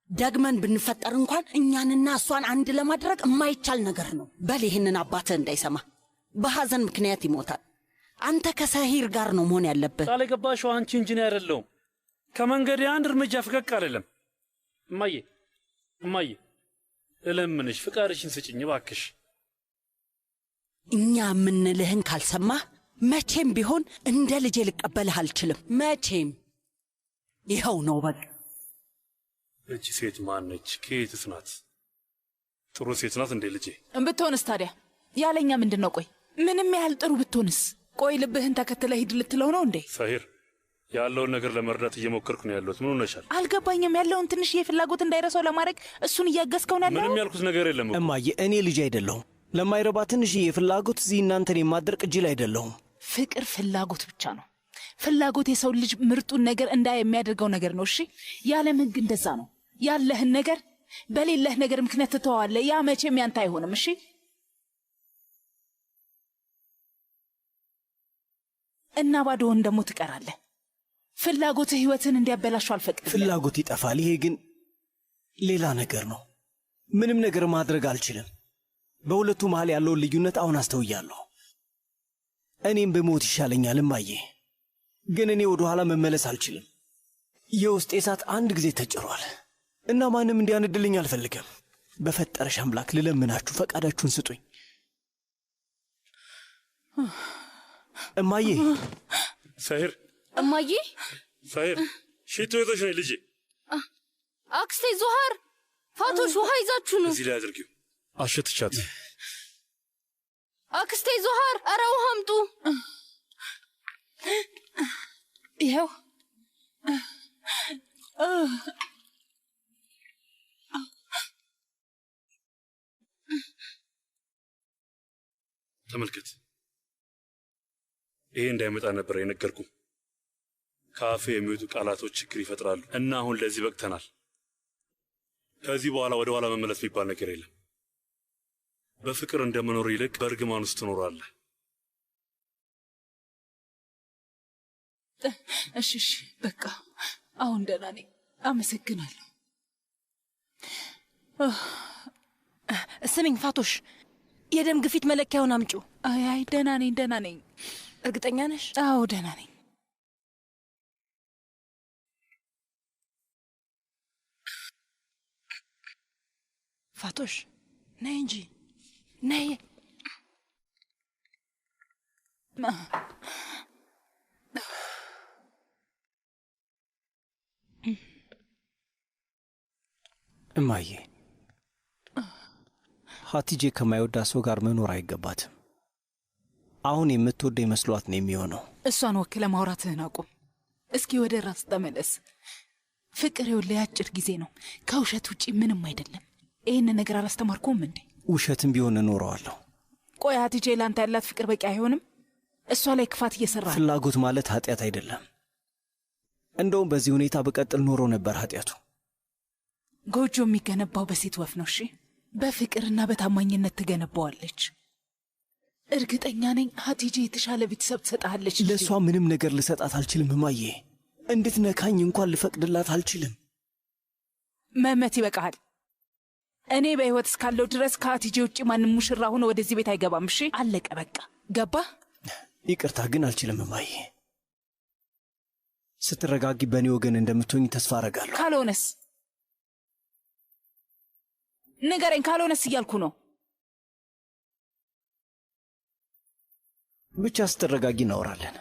[SPEAKER 15] ደግመን ብንፈጠር እንኳን እኛንና እሷን አንድ ለማድረግ የማይቻል ነገር ነው። በል ይህንን አባትህ እንዳይሰማ። በሐዘን ምክንያት ይሞታል። አንተ ከሰሂር ጋር ነው መሆን ያለብህ።
[SPEAKER 7] ቃል የገባሽው አንቺ እንጂ እኔ አይደለሁም። ከመንገዴ አንድ እርምጃ ፈቀቅ አይደለም። እማዬ እለምንሽ ፍቃድሽን ስጭኝ እባክሽ።
[SPEAKER 15] እኛ የምንልህን ካልሰማህ መቼም ቢሆን እንደ ልጄ ልቀበልህ አልችልም። መቼም ይኸው ነው በቃ።
[SPEAKER 7] እቺ ሴት ማነች? ከየትስ ናት? ጥሩ ሴት ናት እንዴ ልጄ?
[SPEAKER 4] ብትሆንስ ታዲያ ያለኛ ምንድን ነው? ቆይ ምንም ያህል ጥሩ ብትሆንስ? ቆይ ልብህን ተከትለ ሂድ ልትለው ነው እንዴ?
[SPEAKER 7] ሰሂር ያለውን ነገር ለመርዳት እየሞከርኩ ነው ያለሁት። ምን ሆነሻል?
[SPEAKER 4] አልገባኝም። ያለውን ትንሽ የፍላጎት እንዳይረሳው ለማድረግ እሱን እያገዝከው ነው ያለው?
[SPEAKER 7] ምንም ያልኩት ነገር የለም
[SPEAKER 6] እማዬ። እኔ ልጅ አይደለሁም። ለማይረባ ትንሽ የፍላጎት እዚህ እናንተን የማደርቅ እጅል አይደለሁም።
[SPEAKER 4] ፍቅር ፍላጎት ብቻ ነው። ፍላጎት የሰው ልጅ ምርጡን ነገር እንዳይ የሚያደርገው ነገር ነው። እሺ የዓለም ሕግ እንደዛ ነው። ያለህን ነገር በሌለህ ነገር ምክንያት ትተዋለህ። ያ መቼም ያንተ አይሆንም። እሺ እና ባዶውን ደግሞ ትቀራለህ። ፍላጎትህ ህይወትን እንዲያበላሹ አልፈቅድም።
[SPEAKER 6] ፍላጎት ይጠፋል። ይሄ ግን ሌላ ነገር ነው። ምንም ነገር ማድረግ አልችልም። በሁለቱ መሃል ያለውን ልዩነት አሁን አስተውያለሁ። እኔም በሞት ይሻለኛል እማዬ፣ ግን እኔ ወደ ኋላ መመለስ አልችልም። የውስጤ እሳት አንድ ጊዜ ተጭሯል። እና ማንም እንዲያነድልኝ አልፈልግም። በፈጠረሽ አምላክ ልለምናችሁ ፈቃዳችሁን ስጡኝ። እማዬ
[SPEAKER 7] ሳሂር፣
[SPEAKER 2] እማዬ
[SPEAKER 7] ሳሂር ሽቶ ይዘሽ ነይ ልጄ።
[SPEAKER 2] አክስቴ ዞሃር፣ ፋቶሽ ውሃ ይዛችሁ ነው።
[SPEAKER 7] እዚህ ላይ አድርጊው። አሸትቻት።
[SPEAKER 2] አክስቴ ዞሃር፣ ኧረ ውሃ አምጡ።
[SPEAKER 4] ይኸው
[SPEAKER 7] ተመልከት። ይሄ እንዳይመጣ ነበር የነገርኩ። ከአፌ የሚወጡ ቃላቶች ችግር ይፈጥራሉ እና አሁን ለዚህ በቅተናል። ከዚህ በኋላ ወደ ኋላ መመለስ የሚባል ነገር የለም። በፍቅር እንደመኖር ይልቅ በእርግማን ውስጥ ትኖራለህ።
[SPEAKER 4] እሺ፣ በቃ አሁን ደህና ነኝ። አመሰግናለሁ።
[SPEAKER 16] ስሚኝ ፋቶሽ፣ የደም ግፊት መለኪያውን አምጩ።
[SPEAKER 4] አይ ደህና ነኝ።
[SPEAKER 16] እርግጠኛ ነሽ?
[SPEAKER 4] አዎ ደህና ነኝ።
[SPEAKER 16] ፋቶሽ ነይ እንጂ ነይ።
[SPEAKER 6] እማዬ፣ ሀቲጄ ከማይወዳት ሰው ጋር መኖር አይገባትም። አሁን የምትወደኝ መስሏት ነው የሚሆነው።
[SPEAKER 4] እሷን ወክለ ማውራትህን አቁም። እስኪ ወደ ራስ ተመለስ። ፍቅር ይኸውልህ የአጭር ጊዜ ነው። ከውሸት ውጪ ምንም አይደለም። ይህን ነገር አላስተማርኩም እንዴ?
[SPEAKER 6] ውሸትም ቢሆን እኖረዋለሁ።
[SPEAKER 4] ቆይ ሀቲጄ ላንተ ያላት ፍቅር በቂ አይሆንም? እሷ ላይ ክፋት እየሰራ ነው።
[SPEAKER 6] ፍላጎት ማለት ኃጢአት አይደለም። እንደውም በዚህ ሁኔታ በቀጥል ኖሮ ነበር ኃጢአቱ።
[SPEAKER 4] ጎጆ የሚገነባው በሴት ወፍ ነው። እሺ፣ በፍቅርና በታማኝነት ትገነባዋለች። እርግጠኛ ነኝ ሀቲጄ የተሻለ ቤተሰብ ትሰጣለች።
[SPEAKER 6] ለእሷ ምንም ነገር ልሰጣት አልችልም እማዬ። እንድትነካኝ እንኳን ልፈቅድላት አልችልም።
[SPEAKER 4] መመት ይበቃሃል። እኔ በሕይወት እስካለው ድረስ ከሀቲጄ ውጭ ማንም ሙሽራ ሆኖ ወደዚህ ቤት አይገባም። እሺ፣ አለቀ በቃ። ገባ?
[SPEAKER 6] ይቅርታ ግን አልችልም እማዬ። ስትረጋጊ በእኔ ወገን እንደምትሆኝ ተስፋ አረጋለሁ።
[SPEAKER 4] ካልሆነስ ንገረኝ። ካልሆነስ እያልኩ ነው።
[SPEAKER 6] ብቻ ስትረጋጊ እናወራለን።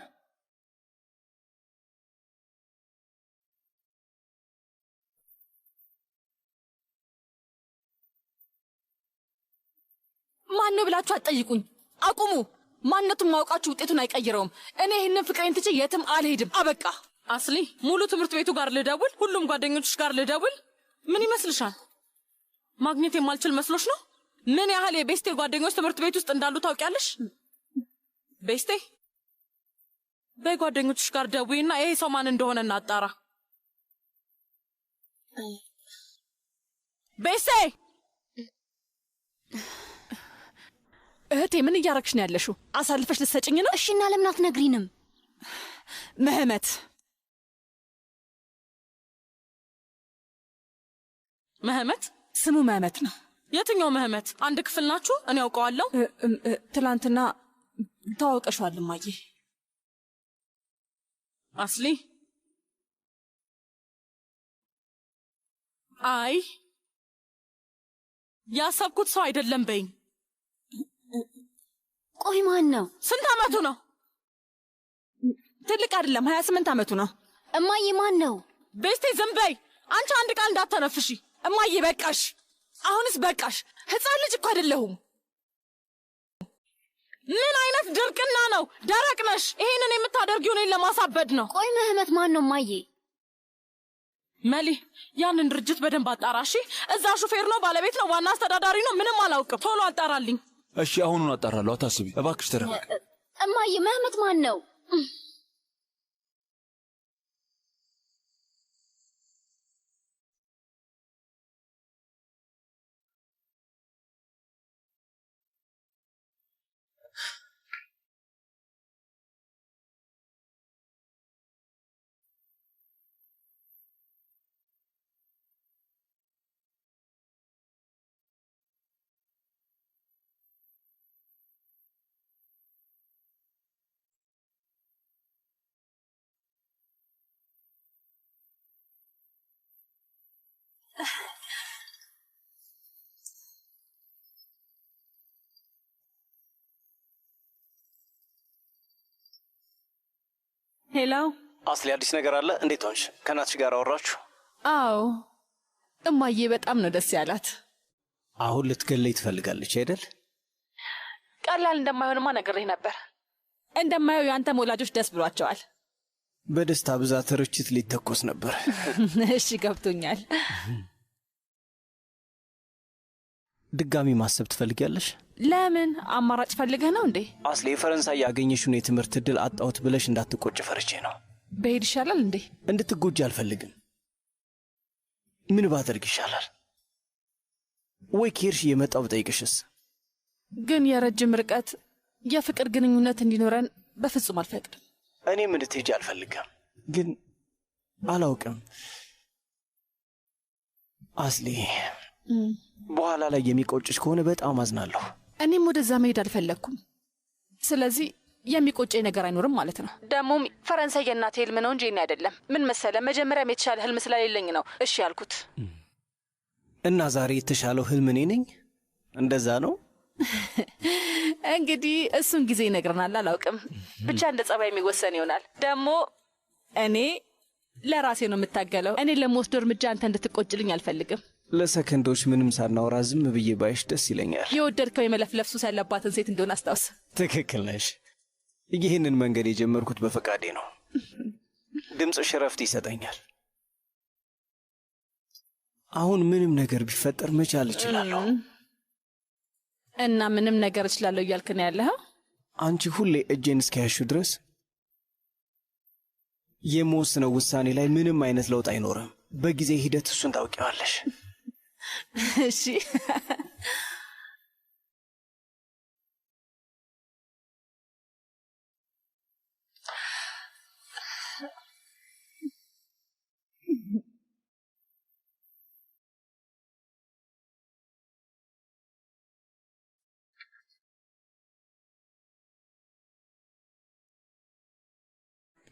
[SPEAKER 13] ማን ነው ብላችሁ አትጠይቁኝ። አቁሙ። ማንነቱን ማውቃችሁ ውጤቱን አይቀይረውም። እኔ ይህንን ፍቅሬን ትቼ የትም አልሄድም። አበቃ። አስሊ፣ ሙሉ ትምህርት ቤቱ ጋር ልደውል? ሁሉም ጓደኞችሽ ጋር ልደውል? ምን ይመስልሻል? ማግኘት የማልችል መስሎሽ ነው? ምን ያህል የቤስቴ ጓደኞች ትምህርት ቤት ውስጥ እንዳሉ ታውቂያለሽ? ቤስቴ፣ በጓደኞችሽ ጋር ደውይና ይሄ ሰው ማን እንደሆነ እናጣራ። ቤስቴ! እህቴ፣ ምን እያረግሽ ነው ያለሽው? አሳልፈሽ ልትሰጭኝ ነው?
[SPEAKER 12] እሺ፣ እና ለምን አትነግሪንም?
[SPEAKER 13] ምህመት ምህመት፣ ስሙ ምህመት ነው። የትኛው ምህመት? አንድ ክፍል ናችሁ? እኔ ያውቀዋለሁ። ትላንትና ተዋውቀሽዋል እማዬ። አስሊ፣ አይ ያሰብኩት ሰው አይደለም በይኝ።
[SPEAKER 12] ቆይ ማን ነው?
[SPEAKER 13] ስንት ዓመቱ ነው? ትልቅ አይደለም፣ 28 ዓመቱ ነው።
[SPEAKER 12] እማዬ ማን ነው?
[SPEAKER 13] ቤስቴ ዝም በይ አንቺ። አንድ ቃል እንዳታነፍሺ እማዬ። በቃሽ፣ አሁንስ በቃሽ። ሕፃን ልጅ እኮ አይደለሁም። ምን አይነት ድርቅና ነው? ደረቅ ነሽ። ይሄንን የምታደርጊው እኔን ለማሳበድ ነው።
[SPEAKER 12] ቆይ ምህመት ማን ነው እማዬ?
[SPEAKER 13] መሊ፣ ያንን ድርጅት በደንብ አጣራሺ። እዛ ሹፌር ነው፣ ባለቤት ነው፣ ዋና አስተዳዳሪ ነው? ምንም አላውቅም። ቶሎ አጣራልኝ።
[SPEAKER 11] እሺ፣ አሁኑን አጣራለሁ። አታስቢ እባክሽ፣ ተረጋጊ።
[SPEAKER 12] እማዬ ምህመት ማን ነው?
[SPEAKER 5] ሄሎ
[SPEAKER 6] አስሊ፣ አዲስ ነገር አለ? እንዴት ሆንሽ? ከእናትሽ ጋር አወራችሁ?
[SPEAKER 5] አዎ፣ እማዬ በጣም ነው ደስ ያላት።
[SPEAKER 6] አሁን ልትገለይ ትፈልጋለች አይደል?
[SPEAKER 5] ቀላል እንደማይሆንማ ነግሬህ ነበር። እንደማየው የአንተም ወላጆች ደስ ብሏቸዋል።
[SPEAKER 6] በደስታ ብዛት ርችት ሊተኮስ ነበር።
[SPEAKER 5] እሺ ገብቶኛል።
[SPEAKER 6] ድጋሚ ማሰብ ትፈልጊያለሽ?
[SPEAKER 5] ለምን? አማራጭ ፈልገህ ነው እንዴ?
[SPEAKER 6] አስሊ፣ የፈረንሳይ ያገኘሽውን የትምህርት ዕድል አጣሁት ብለሽ እንዳትቆጭ ፈርቼ ነው።
[SPEAKER 5] በሄድ ይሻላል እንዴ?
[SPEAKER 6] እንድትጎጂ አልፈልግም። ምን ባደርግ ይሻላል? ወይ ከሄድሽ እየመጣሁ ብጠይቅሽስ?
[SPEAKER 5] ግን የረጅም ርቀት የፍቅር ግንኙነት እንዲኖረን በፍጹም አልፈቅድም።
[SPEAKER 6] እኔም እንድትሄጂ አልፈልግም፣ ግን አላውቅም አስሊ። በኋላ ላይ የሚቆጭሽ ከሆነ በጣም አዝናለሁ።
[SPEAKER 5] እኔም ወደዛ መሄድ አልፈለግኩም። ስለዚህ የሚቆጨኝ ነገር አይኖርም ማለት ነው። ደግሞም ፈረንሳይ የእናቴ ህልም ነው እንጂ እኔ አይደለም። ምን መሰለ፣ መጀመሪያም የተሻለ ህልም ስለሌለኝ ነው እሺ ያልኩት።
[SPEAKER 6] እና ዛሬ የተሻለው ህልም እኔ ነኝ? እንደዛ ነው?
[SPEAKER 5] እንግዲህ እሱን ጊዜ ይነግረናል። አላውቅም፣ ብቻ እንደ ጸባይ የሚወሰን ይሆናል። ደግሞ እኔ ለራሴ ነው የምታገለው። እኔ ለምወስደው እርምጃ አንተ እንድትቆጭልኝ አልፈልግም።
[SPEAKER 6] ለሰከንዶች ምንም ሳናወራ ዝም ብዬ ባይሽ ደስ ይለኛል።
[SPEAKER 5] የወደድከው የመለፍለፍ ሱስ ያለባትን ሴት እንደሆነ አስታውስ።
[SPEAKER 6] ትክክል ነሽ። ይህንን መንገድ የጀመርኩት በፈቃዴ ነው። ድምፅሽ እረፍት ይሰጠኛል። አሁን ምንም ነገር ቢፈጠር መቻል እችላለሁ።
[SPEAKER 5] እና ምንም ነገር እችላለሁ እያልክ ነው ያለኸው?
[SPEAKER 6] አንቺ ሁሌ እጄን እስኪያሹ ድረስ የምወስነው ውሳኔ ላይ ምንም አይነት ለውጥ አይኖርም። በጊዜ ሂደት እሱን ታውቂዋለሽ።
[SPEAKER 5] እሺ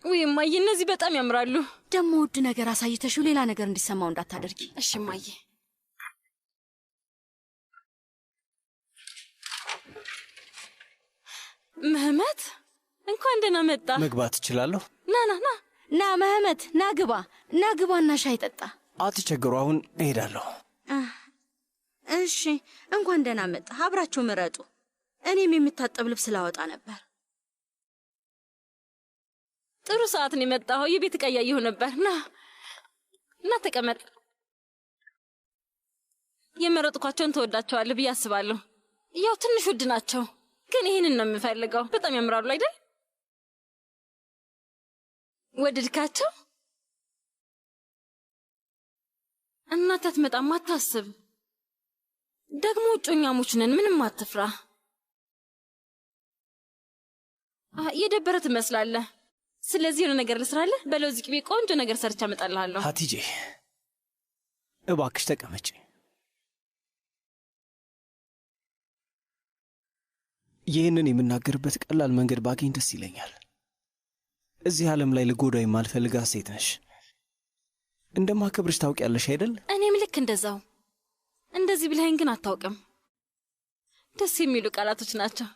[SPEAKER 3] ውይ እማዬ፣ እነዚህ በጣም ያምራሉ።
[SPEAKER 2] ደግሞ ውድ ነገር አሳይተሽው ሌላ ነገር እንዲሰማው እንዳታደርጊ
[SPEAKER 3] እሺ እማዬ። መህመት እንኳን ደህና መጣ።
[SPEAKER 6] መግባት እችላለሁ?
[SPEAKER 2] ና ና ና ና መህመት፣ ና ግባ፣ ና ግባና ሻይ ጠጣ።
[SPEAKER 6] አትቸግሩ፣ አሁን እሄዳለሁ።
[SPEAKER 2] እሺ እንኳን ደህና መጣ። አብራችሁ ምረጡ። እኔም የምታጠብ ልብስ ላወጣ ነበር።
[SPEAKER 3] ጥሩ ሰዓት ነው የመጣኸው። የቤት ዕቃ እያየሁ ነበር። ና እና ተቀመጥ። የመረጥኳቸውን ተወዳቸዋለህ ብዬ አስባለሁ። ያው ትንሽ ውድ ናቸው፣ ግን ይህንን ነው የምፈልገው። በጣም ያምራሉ አይደል? ወደድካቸው? እናት አትመጣም፣ አታስብ። ደግሞ እጮኛሞች ነን፣ ምንም አትፍራ። የደበረ ትመስላለህ። ስለዚህ የሆነ ነገር ልስራለህ። በለውዝ ቅቤ ቆንጆ ነገር ሰርቻ እመጣልሃለሁ።
[SPEAKER 6] ሀቲጄ እባክሽ ተቀመጪ። ይህንን የምናገርበት ቀላል መንገድ ባገኝ ደስ ይለኛል። እዚህ ዓለም ላይ ልጎዳ የማልፈልጋት ሴት ነሽ። እንደማከብርሽ ታውቂያለሽ አይደል?
[SPEAKER 3] እኔም ልክ እንደዛው። እንደዚህ ብለኸኝ ግን አታውቅም። ደስ የሚሉ ቃላቶች ናቸው።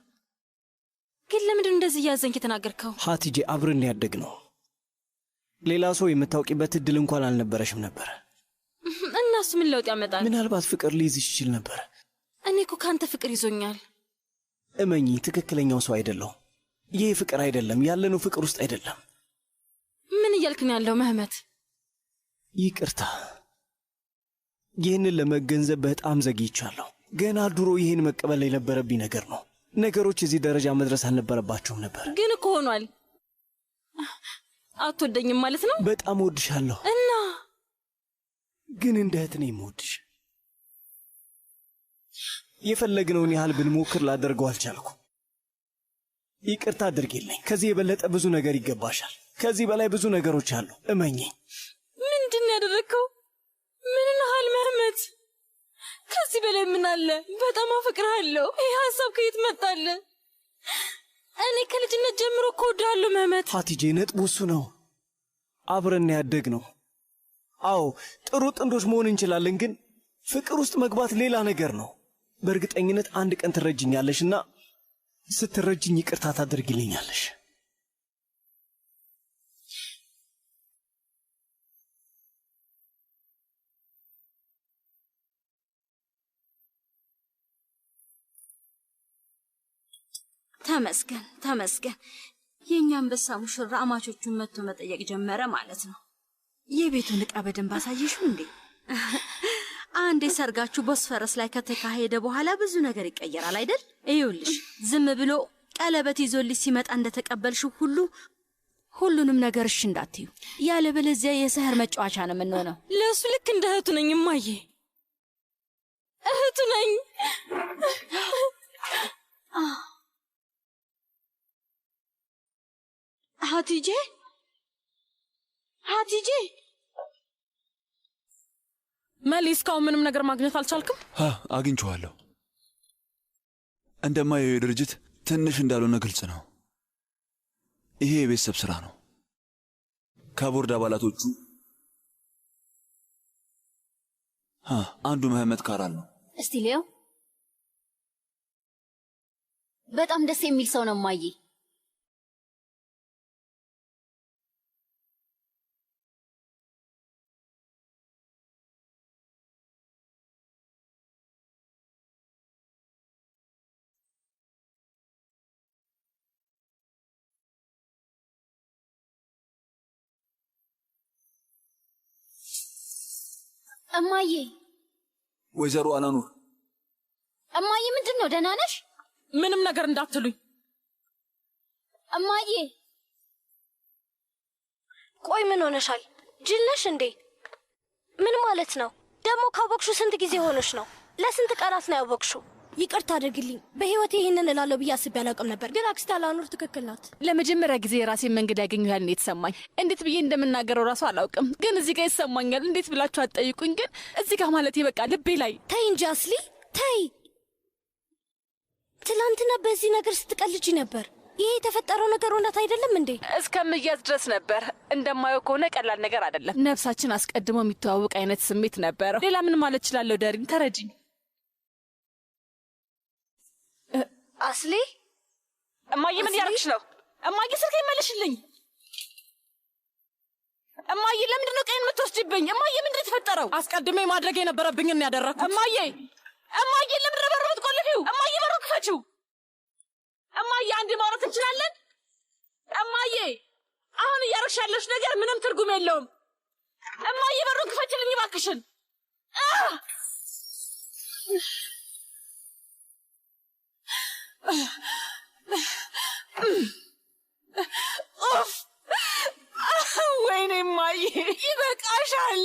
[SPEAKER 3] ግን ለምንድን እንደዚህ እያዘንክ የተናገርከው?
[SPEAKER 6] ሀቲጄ አብረን ያደግ ነው። ሌላ ሰው የምታውቂበት እድል እንኳን አልነበረሽም ነበር።
[SPEAKER 3] እና እሱ ምን ለውጥ ያመጣል?
[SPEAKER 6] ምናልባት ፍቅር ሊይዝሽ ይችል ነበር።
[SPEAKER 3] እኔ እኮ ከአንተ ፍቅር ይዞኛል።
[SPEAKER 6] እመኚ፣ ትክክለኛው ሰው አይደለሁም። ይህ ፍቅር አይደለም፣ ያለነው ፍቅር ውስጥ አይደለም።
[SPEAKER 3] ምን እያልክ ነው ያለው መህመት?
[SPEAKER 6] ይቅርታ፣ ይህንን ለመገንዘብ በጣም ዘግይቻለሁ። ገና ድሮ ይህን መቀበል የነበረብኝ ነገር ነው። ነገሮች እዚህ ደረጃ መድረስ አልነበረባቸውም ነበር።
[SPEAKER 3] ግን እኮ ሆኗል። አትወደኝም ማለት ነው?
[SPEAKER 6] በጣም እወድሻለሁ።
[SPEAKER 3] እና
[SPEAKER 6] ግን እንደ እህት ነኝ የምወድሽ። የፈለግነውን ያህል ብንሞክር ላደርገው አልቻልኩ። ይቅርታ አድርጌልኝ። ከዚህ የበለጠ ብዙ ነገር ይገባሻል። ከዚህ በላይ ብዙ ነገሮች አሉ፣ እመኚኝ።
[SPEAKER 3] ምንድን ያደረግከው? ምን ያህል መህመት? ከዚህ በላይ ምን አለ? በጣም አፈቅርሃለሁ። ይህ ሀሳብ ከየት መጣለ? እኔ ከልጅነት ጀምሮ እኮ እወድሃለሁ መህመት።
[SPEAKER 6] ሀቲጄ፣ ነጥቡ እሱ ነው። አብረን ያደግ ነው። አዎ ጥሩ ጥንዶች መሆን እንችላለን፣ ግን ፍቅር ውስጥ መግባት ሌላ ነገር ነው። በእርግጠኝነት አንድ ቀን ትረጅኛለሽና ስትረጅኝ ይቅርታ ታደርጊልኛለሽ።
[SPEAKER 2] ተመስገን ተመስገን። የኛ አንበሳ ሙሽራ አማቾቹን መጥቶ መጠየቅ ጀመረ ማለት ነው። የቤቱን ዕቃ በደንብ አሳየሽው እንዴ? አንዴ ሰርጋችሁ ቦስፈረስ ላይ ከተካሄደ በኋላ ብዙ ነገር ይቀየራል አይደል? ይኸውልሽ ዝም ብሎ ቀለበት ይዞልሽ ሲመጣ እንደተቀበልሽው ሁሉ ሁሉንም ነገር እሺ እንዳትዩ፣ ያለበለዚያ የሰህር መጫወቻ ነው የምንሆነው።
[SPEAKER 3] ለእሱ ልክ እንደ እህቱ ነኝ እማዬ፣ እህቱ ነኝ። ሀቲጄ ሀቲጄ፣
[SPEAKER 13] መሊ እስካሁን ምንም ነገር ማግኘት አልቻልክም?
[SPEAKER 11] አግኝቼዋለሁ። እንደማየው የድርጅት ትንሽ እንዳልሆነ ግልጽ ነው። ይሄ የቤተሰብ ስራ ነው። ከቦርድ አባላቶቹ አንዱ መህመት ካራል ነው።
[SPEAKER 12] እስቲ ሊያው በጣም ደስ የሚል ሰው ነው ማዬ። እማዬ
[SPEAKER 11] ወይዘሮ አላኑር፣
[SPEAKER 12] እማዬ ምንድን ነው? ደህና ነሽ?
[SPEAKER 13] ምንም ነገር እንዳትሉኝ
[SPEAKER 12] እማዬ።
[SPEAKER 17] ቆይ ምን ሆነሻል? ጅል ነሽ እንዴ? ምን ማለት ነው ደግሞ? ካወቅሹ ስንት ጊዜ ሆነሽ ነው? ለስንት ቀናት ነው ያወቅሹ?
[SPEAKER 18] ይቅርታ አድርግልኝ። በህይወቴ ይህንን እላለሁ ብዬ አስቤ አላውቅም ነበር፣ ግን አክስቴ አላኑር ትክክል ናት።
[SPEAKER 5] ለመጀመሪያ ጊዜ የራሴን መንገድ ያገኘሁ ያልን የተሰማኝ እንዴት ብዬ እንደምናገረው ራሱ አላውቅም፣ ግን እዚህ ጋር ይሰማኛል። እንዴት ብላችሁ አትጠይቁኝ፣ ግን እዚህ ጋር ማለት በቃ ልቤ ላይ።
[SPEAKER 18] ተይ እንጂ አስሊ ተይ። ትላንትና በዚህ ነገር ስትቀልጂ ነበር። ይሄ የተፈጠረው ነገር እውነት አይደለም እንዴ?
[SPEAKER 5] እስከምያዝ ድረስ ነበር። እንደማየው ከሆነ ቀላል ነገር አይደለም። ነፍሳችን አስቀድሞ የሚተዋወቅ አይነት ስሜት ነበረው። ሌላ ምን ማለት እችላለሁ? ደሪን ተረጂኝ።
[SPEAKER 17] አስሊ
[SPEAKER 13] እማዬ ምን ያደርግሽ ነው? እማዬ ስልክ ይመልሽልኝ። እማዬ ለምንድን ነው ቀይን የምትወስጂብኝ? እማዬ ምንድን ነው የተፈጠረው? አስቀድሜ ማድረግ የነበረብኝን ያደረኩት። እማዬ እማዬ ለምንድን ነው በሩን የምትቆልፊው? እማዬ በሩን ክፈችው። እማዬ አንዴ ማውራት እንችላለን? እማዬ አሁን እያደረግሽ ያለሽ ነገር ምንም ትርጉም የለውም። እማዬ በሩን ክፈችልኝ እባክሽን። ወይኔ እማዬ ይበቃሻል።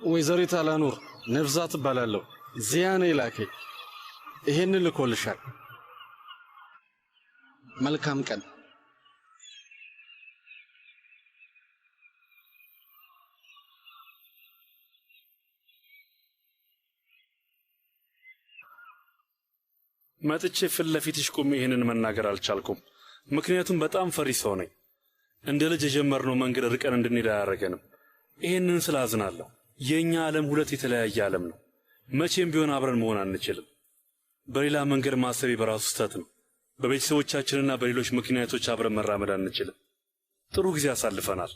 [SPEAKER 1] ወይዘሪት አላኑር ነብዛ ትባላለሁ። ዚያኔ ላከኝ። ይሄን ልኮልሻል። መልካም ቀን።
[SPEAKER 7] መጥቼ ፊት ለፊትሽ ቆሜ ይሄንን መናገር አልቻልኩም፣ ምክንያቱም በጣም ፈሪ ሰው ነኝ። እንደ ልጅ የጀመርነው መንገድ ርቀን እንድንሄድ አያደርገንም። ይሄንን ስላዝናለሁ። የኛ ዓለም ሁለት የተለያየ ዓለም ነው። መቼም ቢሆን አብረን መሆን አንችልም። በሌላ መንገድ ማሰቤ በራሱ ስህተት ነው። በቤተሰቦቻችንና በሌሎች ምክንያቶች አብረን መራመድ አንችልም። ጥሩ ጊዜ አሳልፈናል።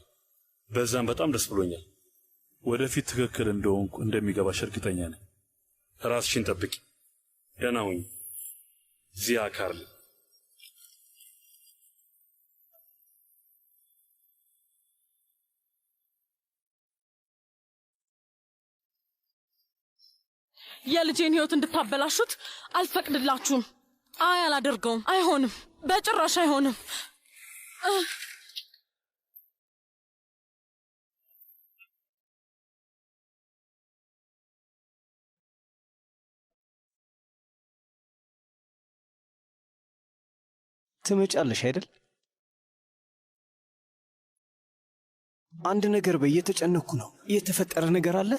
[SPEAKER 7] በዛም በጣም ደስ ብሎኛል። ወደፊት ትክክል እንደሆንኩ እንደሚገባሽ እርግጠኛ ነኝ። ራስሽን ጠብቂ። ደህና ሁኚ። ዚያ ካርል
[SPEAKER 13] የልጄን ህይወት እንድታበላሹት አልፈቅድላችሁም። አይ አላደርገውም። አይሆንም፣ በጭራሽ አይሆንም።
[SPEAKER 6] ትመጫለሽ አይደል? አንድ ነገር በየተጨነኩ ነው። የተፈጠረ ነገር አለ?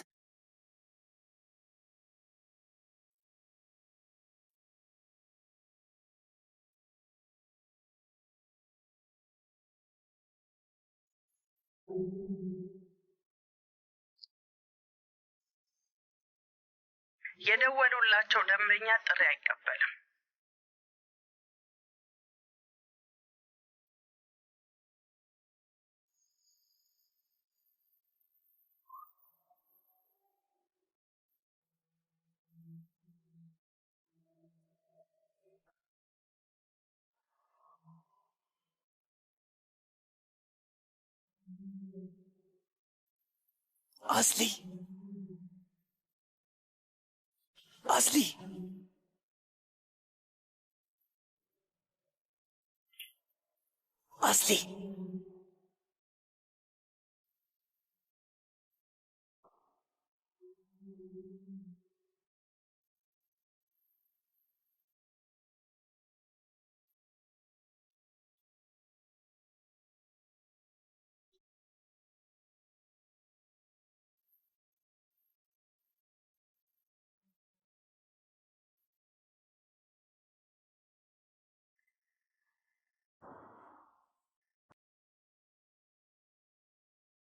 [SPEAKER 19] የደወሉላቸው ደንበኛ ጥሪ አይቀበልም።
[SPEAKER 6] አስሊ አስሊ አስሊ